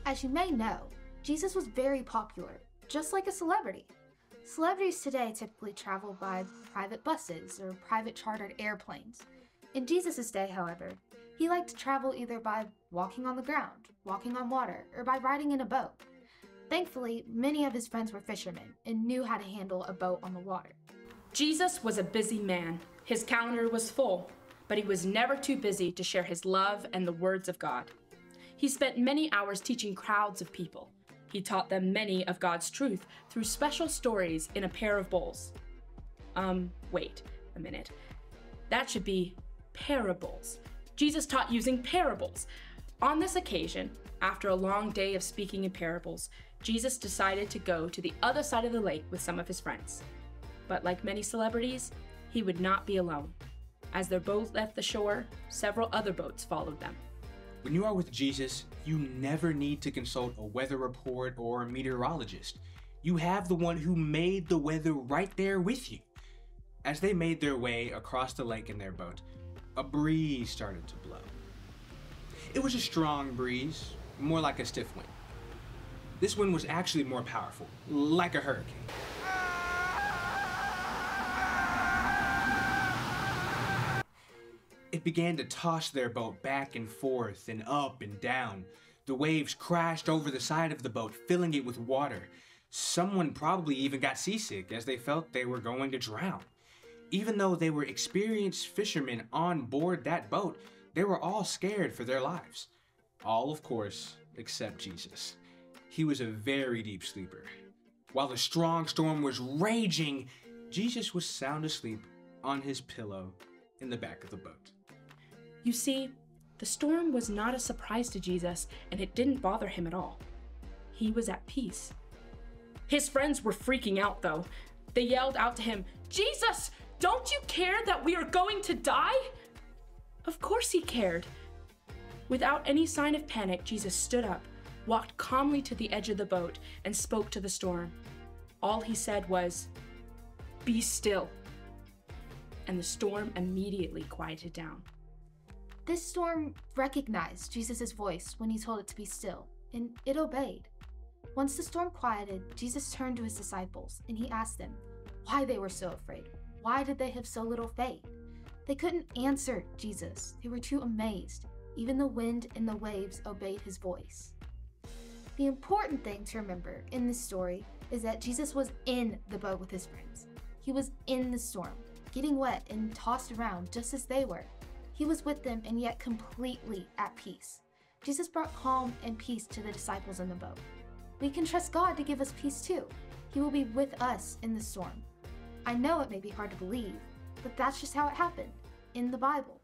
As you may know, Jesus was very popular, just like a celebrity. Celebrities today typically travel by private buses or private chartered airplanes. In Jesus' day, however, he liked to travel either by walking on the ground, walking on water, or by riding in a boat. Thankfully, many of his friends were fishermen and knew how to handle a boat on the water. Jesus was a busy man. His calendar was full, but he was never too busy to share his love and the words of God. He spent many hours teaching crowds of people. He taught them many of God's truth through special stories in a pair of bowls. Wait a minute. That should be parables. Jesus taught using parables. On this occasion, after a long day of speaking in parables, Jesus decided to go to the other side of the lake with some of his friends. But like many celebrities, he would not be alone. As their boat left the shore, several other boats followed them. When you are with Jesus, you never need to consult a weather report or a meteorologist. You have the one who made the weather right there with you. As they made their way across the lake in their boat, a breeze started to blow. It was a strong breeze, more like a stiff wind. This wind was actually more powerful, like a hurricane. It began to toss their boat back and forth and up and down. The waves crashed over the side of the boat, filling it with water. Someone probably even got seasick as they felt they were going to drown. Even though they were experienced fishermen on board that boat, they were all scared for their lives. All, of course, except Jesus. He was a very deep sleeper. While the strong storm was raging, Jesus was sound asleep on his pillow in the back of the boat. You see, the storm was not a surprise to Jesus, and it didn't bother him at all. He was at peace. His friends were freaking out, though. They yelled out to him, "Jesus, don't you care that we are going to die?" Of course he cared. Without any sign of panic, Jesus stood up, walked calmly to the edge of the boat, and spoke to the storm. All he said was, "Be still." And the storm immediately quieted down. This storm recognized Jesus' voice when he told it to be still, and it obeyed. Once the storm quieted, Jesus turned to his disciples, and he asked them why they were so afraid. Why did they have so little faith? They couldn't answer Jesus. They were too amazed. Even the wind and the waves obeyed his voice. The important thing to remember in this story is that Jesus was in the boat with his friends. He was in the storm, getting wet and tossed around just as they were. He was with them and yet completely at peace. Jesus brought calm and peace to the disciples in the boat. We can trust God to give us peace too. He will be with us in the storm. I know it may be hard to believe, but that's just how it happened in the Bible.